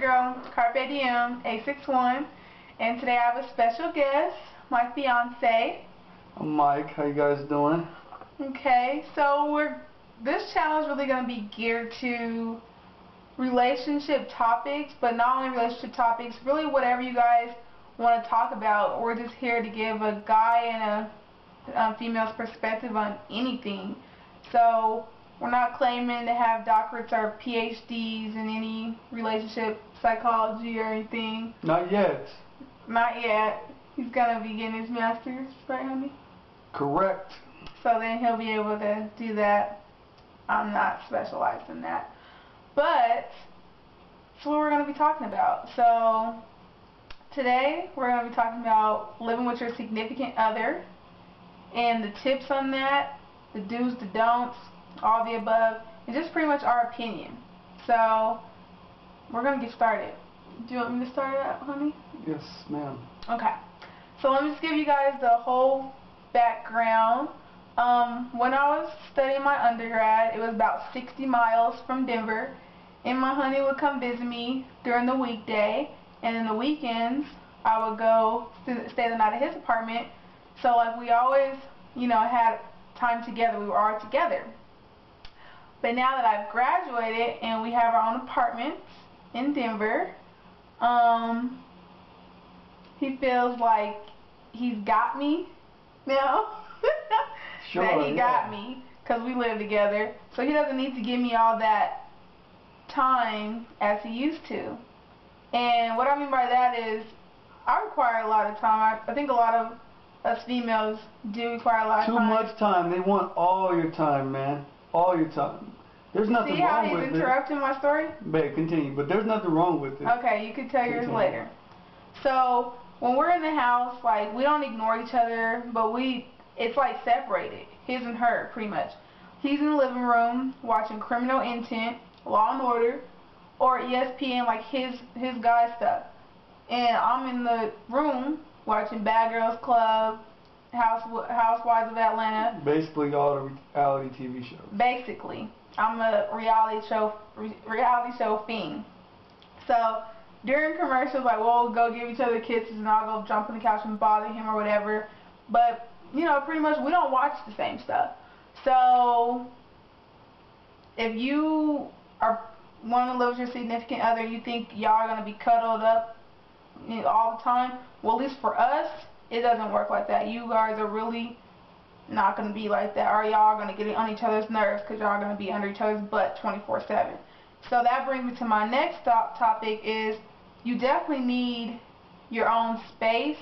girl, Carpe Diem, 861, and today I have a special guest, my fiance. I'm Mike. How you guys doing? Okay, so this channel is really going to be geared to relationship topics, but not only relationship topics, really whatever you guys want to talk about. We're just here to give a guy and a female's perspective on anything. So we're not claiming to have doctorates or PhDs in any relationship psychology or anything. Not yet. Not yet. He's going to be getting his master's, right, honey? Correct. So then he'll be able to do that. I'm not specialized in that. But that's what we're going to be talking about. So today we're going to be talking about living with your significant other and the tips on that, the do's, the don'ts, all the above, and just pretty much our opinion. So we're going to get started. Do you want me to start it out, honey? Yes, ma'am. Okay. So let me just give you guys the whole background. When I was studying my undergrad, it was about 60 miles from Denver, and my honey would come visit me during the weekday, and in the weekends I would go stay the night at his apartment. So like we always, had time together. We were all together. But now that I've graduated and we have our own apartments in Denver, he feels like he's got me now. Sure, that he got me because we live together. So he doesn't need to give me all that time as he used to. And what I mean by that is I require a lot of time. I think a lot of us females do require a lot of time. Too much time. They want all your time, man. All your time. There's nothing wrong with it. See how he's interrupting my story? Babe, continue. But there's nothing wrong with it. Okay, you can tell yours later. So when we're in the house, like, we don't ignore each other, but it's like separated, his and her, pretty much. He's in the living room watching Criminal Intent, Law and Order, or ESPN, like his guy stuff. And I'm in the room watching Bad Girls Club, Housewives of Atlanta. Basically all the reality TV shows. Basically. I'm a reality show fiend. So during commercials, like, we'll go give each other kisses and I'll go jump on the couch and bother him or whatever. But, pretty much we don't watch the same stuff. So if you want to live with your significant other, you think y'all are going to be cuddled up all the time, well, at least for us, it doesn't work like that. You guys are really not going to be like that, or y'all are going to get on each other's nerves because y'all are going to be under each other's butt 24/7. So that brings me to my next topic is you definitely need your own space,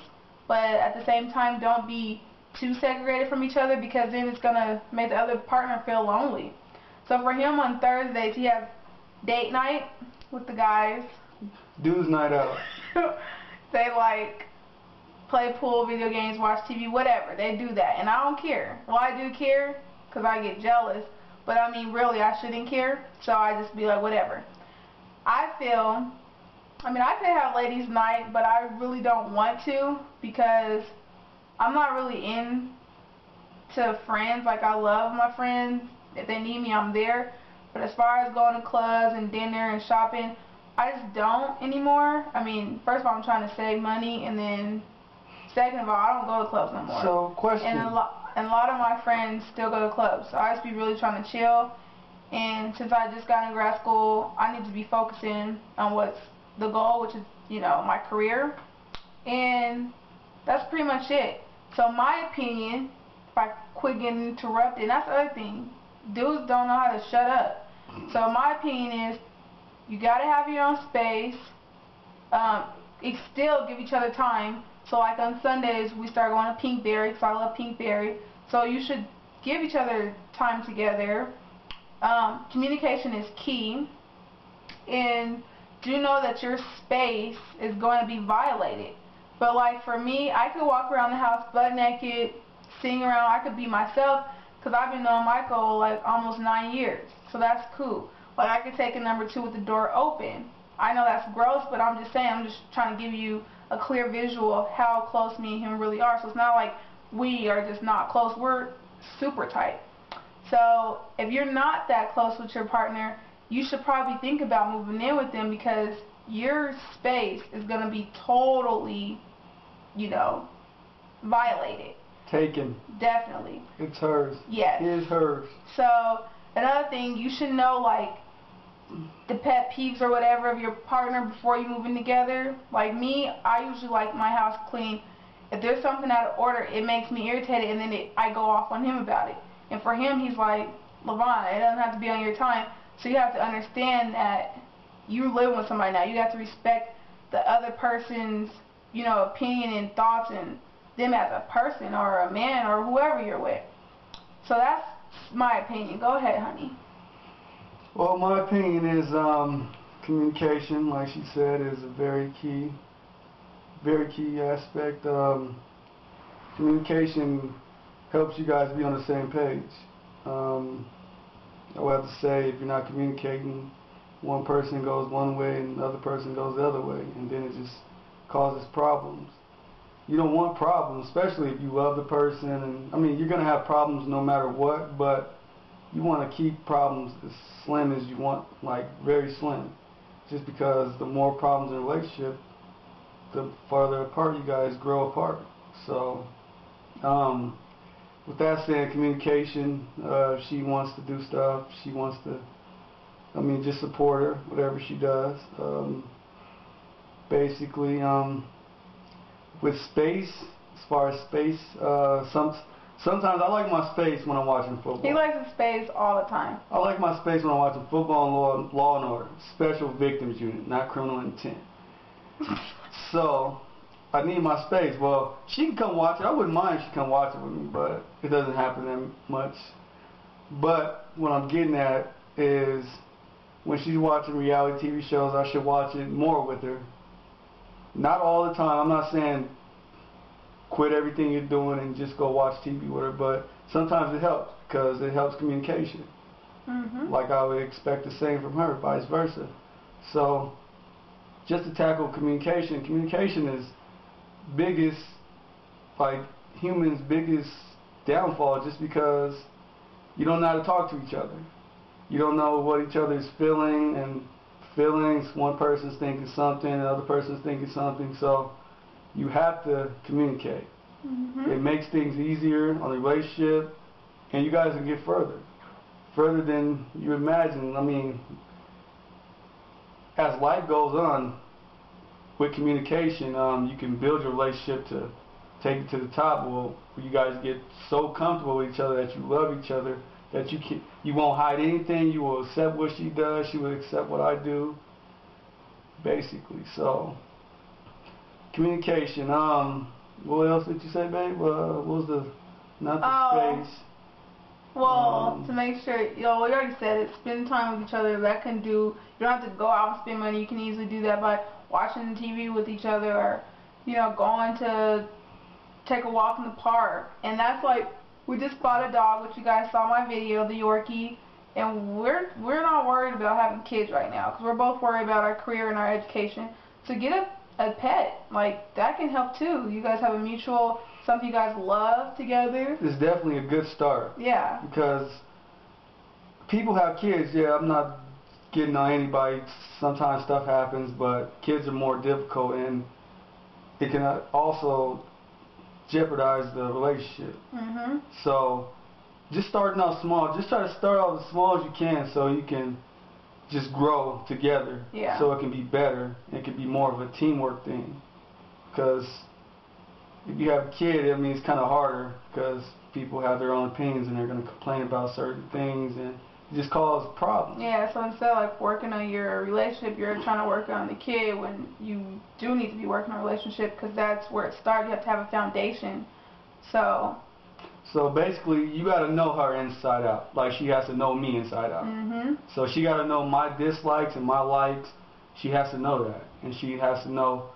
but at the same time don't be too segregated from each other because then it's going to make the other partner feel lonely. So for him on Thursdays he has date night with the guys. Dude's night out. They like play pool, video games, watch TV, whatever. They do that, and I don't care. Well, I do care because I get jealous, but I mean, really, I shouldn't care, so I just be like, whatever. I could have ladies' night, but I really don't want to because I'm not really into friends. Like, I love my friends. If they need me, I'm there. But as far as going to clubs and dinner and shopping, I just don't anymore. I mean, first of all, I'm trying to save money, and then second of all, I don't go to clubs no more. So, question. And a lot of my friends still go to clubs. So I just be really trying to chill. And since I just got in grad school, I need to be focusing on what's the goal, which is, my career. And that's pretty much it. So my opinion, if I quit getting interrupted, and that's the other thing. Dudes don't know how to shut up. So my opinion is you got to have your own space. Still give each other time. So like on Sundays, we start going to Pinkberry because I love Pinkberry. So you should give each other time together. Communication is key. And do know that your space is going to be violated. But like for me, I could walk around the house butt naked, sing around. I could be myself because I've been knowing Michael like almost 9 years. So that's cool. Like I could take a number 2 with the door open. I know that's gross, but I'm just saying, I'm just trying to give you a clear visual of how close me and him really are. So it's not like we are just not close. We're super tight. So if you're not that close with your partner, you should probably think about moving in with them because your space is going to be totally, violated. Taken. Definitely. It's hers. Yes. It is hers. So, another thing, you should know, like, the pet peeves or whatever of your partner before you move in together. Like me, I usually like my house clean. If there's something out of order, it makes me irritated, and then I go off on him about it. And for him, he's like, LaVonna, it doesn't have to be on your time. So you have to understand that you live with somebody now. You have to respect the other person's, opinion and thoughts and them as a person or a man or whoever you're with. So that's my opinion. Go ahead, honey. Well, my opinion is communication, like she said, is a very key aspect. Communication helps you guys be on the same page. I would have to say, if you're not communicating, one person goes one way and the other person goes the other way, and then it just causes problems. You don't want problems, especially if you love the person. And I mean, you're going to have problems no matter what, but you want to keep problems as slim as you want, like very slim. Just because the more problems in a relationship, the farther apart you guys grow apart. So, with that said, communication, if she wants to do stuff, she wants to, just support her, whatever she does. Basically, with space, as far as space, sometimes I like my space when I'm watching football. He likes his space all the time. I like my space when I'm watching football and Law and Order, Special Victims Unit, not Criminal Intent. So, I need my space. Well, she can come watch it. I wouldn't mind if she come watch it with me, but it doesn't happen that much. But what I'm getting at is when she's watching reality TV shows, I should watch it more with her. Not all the time. I'm not saying quit everything you're doing and just go watch TV with her, but sometimes it helps because it helps communication. Mm-hmm. Like I would expect the same from her, vice versa. So, just to tackle communication, communication is humans' biggest downfall, just because you don't know how to talk to each other. You don't know what each other is feeling, and feelings, one person's thinking something, the other person's thinking something, so you have to communicate. Mm-hmm. It makes things easier on the relationship, and you guys can get further than you imagine. I mean, as life goes on, with communication, you can build your relationship to take it to the top. Well, you guys get so comfortable with each other that you love each other, that you won't hide anything. You will accept what she does. She will accept what I do. Basically, so communication. What else did you say, babe? What was the space? Well, to make sure, we already said it. Spend time with each other. That can do. You don't have to go out and spend money. You can easily do that by watching TV with each other, or going to take a walk in the park. And that's like, we just bought a dog, which you guys saw my video, the Yorkie, and we're not worried about having kids right now because we're both worried about our career and our education. So get a pet, like that can help too. You guys have a mutual, something you guys love together. It's definitely a good start. Yeah. Because people have kids. Yeah, I'm not getting on anybody. Sometimes stuff happens, but kids are more difficult, and it can also jeopardize the relationship. Mm-hmm. So just starting out small. Just try to start out as small as you can, so you can just grow together. Yeah. So it can be better. It can be more of a teamwork thing. Because if you have a kid, it's kind of harder because people have their own opinions and they're going to complain about certain things, and it just causes problems. Yeah, so instead of like working on your relationship, you're trying to work on the kid, when you do need to be working on a relationship, because that's where it starts. You have to have a foundation. So basically, you got to know her inside out. Like she has to know me inside out. Mm-hmm. So she got to know my dislikes and my likes. She has to know that. And she has to know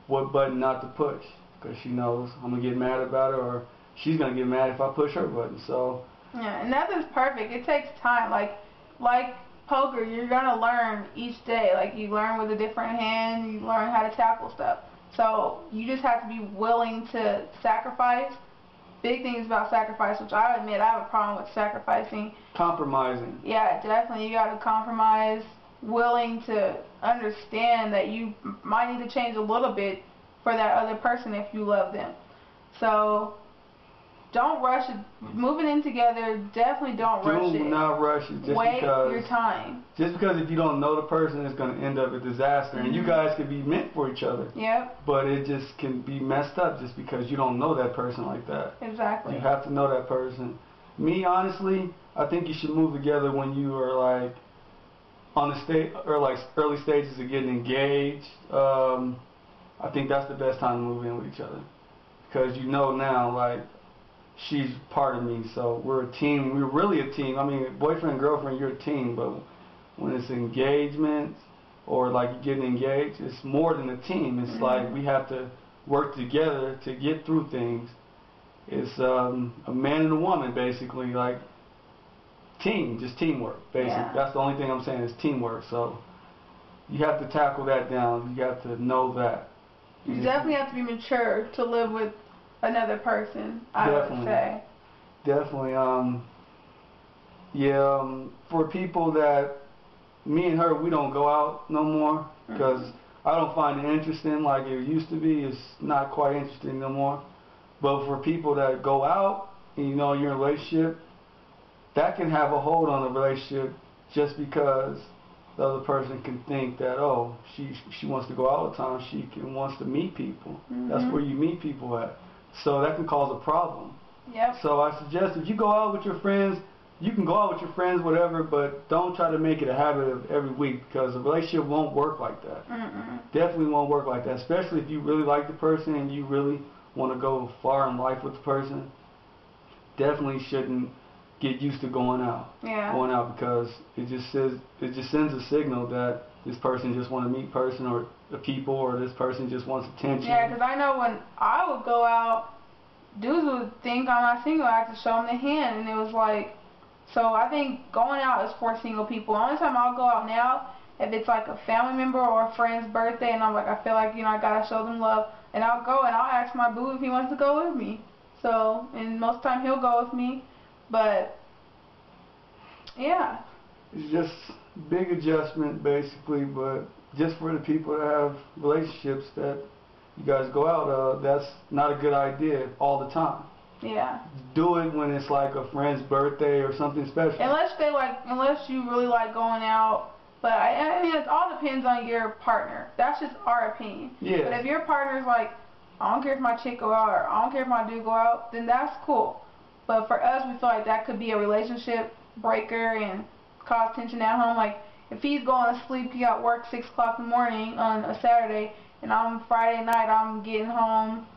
what button not to push. Because she knows I'm going to get mad about her, or she's going to get mad if I push her button. So yeah, and nothing's perfect. It takes time. Like poker, you're going to learn each day. Like you learn with a different hand, you learn how to tackle stuff. So you just have to be willing to sacrifice. Big things about sacrifice, which I admit I have a problem with sacrificing. Compromising. Yeah, definitely. You got to compromise, willing to understand that you might need to change a little bit for that other person if you love them. So don't rush it. Moving in together, definitely don't rush it. Do not rush it. Just Wait because, your time. Just because if you don't know the person, it's going to end up a disaster. And you guys could be meant for each other. Yep. But it just can be messed up just because you don't know that person like that. Exactly. You have to know that person. Me, honestly, I think you should move together when you are like on the or like early stages of getting engaged. I think that's the best time to move in with each other, because you know now, like, she's part of me, so we're a team. We're really a team. I mean, boyfriend and girlfriend, you're a team, but when it's engagement or like you're getting engaged, it's more than a team. It's like we have to work together to get through things. It's a man and a woman, basically, like team, just teamwork, basically. Yeah. That's the only thing I'm saying is teamwork. So you have to tackle that down. You have to know that. You definitely have to be mature to live with another person, I would say. Definitely. For people that, me and her, we don't go out no more because I don't find it interesting like it used to be. It's not quite interesting no more. But for people that go out and you know you're in a relationship, that can have a hold on the relationship just because the other person can think that, oh, she wants to go out all the time. She wants to meet people. That's where you meet people at. So that can cause a problem. Yep. So I suggest if you go out with your friends, you can go out with your friends, whatever, but don't try to make it a habit of every week, because a relationship won't work like that. Definitely won't work like that, especially if you really like the person and you really want to go far in life with the person. Definitely shouldn't get used to going out. Yeah. Going out, because it just sends a signal that this person just want to meet person or the people, or this person just wants attention. Yeah, because I know when I would go out, dudes would think I'm not single. I have to show them the hand, and it was like, so I think going out is for single people. The only time I'll go out now, if it's like a family member or a friend's birthday, and I'm like, I feel like, you know, I gotta show them love, and I'll go and I'll ask my boo if he wants to go with me. So, and most of the time he'll go with me, but yeah. It's just big adjustment basically, but just for the people that have relationships that you guys go out, that's not a good idea all the time. Yeah. Do it when it's like a friend's birthday or something special. Unless you really like going out. But I mean, it all depends on your partner. That's just our opinion. Yeah. But if your partner's like, I don't care if my chick go out or I don't care if my dude go out, then that's cool. But for us, we feel like that could be a relationship breaker and cause tension at home. Like, if he's going to sleep, he got work 6 o'clock in the morning on a Saturday, and on Friday night I'm getting home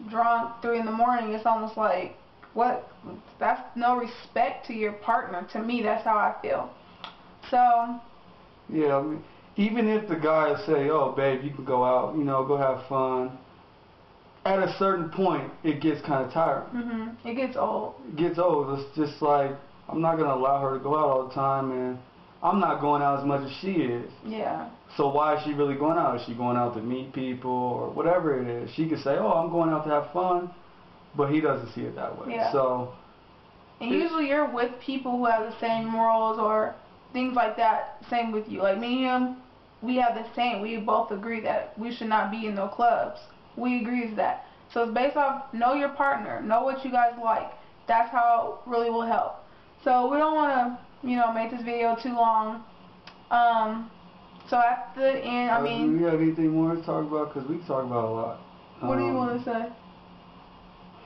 drunk 3 in the morning, it's almost like, what? That's no respect to your partner. To me, that's how I feel. So. Yeah, I mean, even if the guy say, oh, babe, you can go out, you know, go have fun, at a certain point, it gets kind of tiring. It gets old. It gets old. It's just like, I'm not going to allow her to go out all the time, and I'm not going out as much as she is. Yeah. So why is she really going out? Is she going out to meet people or whatever it is? She could say, oh, I'm going out to have fun, but he doesn't see it that way. Yeah. So. And usually you're with people who have the same morals or things like that. Same with you. Like me and him, we have the same. We both agree that we should not be in no clubs. We agree with that. So it's based off, know your partner, know what you guys like. That's how it really will help. So we don't want to, you know, make this video too long. So at the end, I mean. Do you have anything more to talk about? Because we can talk about a lot. What do you want to say?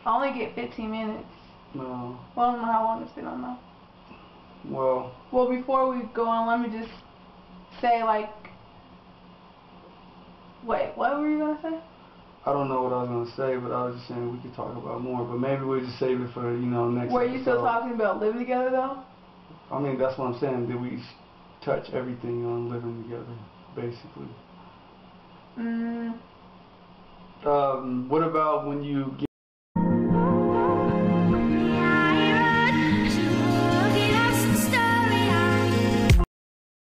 I only get 15 minutes. No. Well, I don't know how long it's been on now. Well, before we go on, let me just say, like, wait, what were you going to say? I don't know what I was going to say, but I was just saying we could talk about more, but maybe we'll just save it for, you know, next Were episode. you still talking about living together, though? I mean, that's what I'm saying. Did we touch everything on living together, basically? What about when you get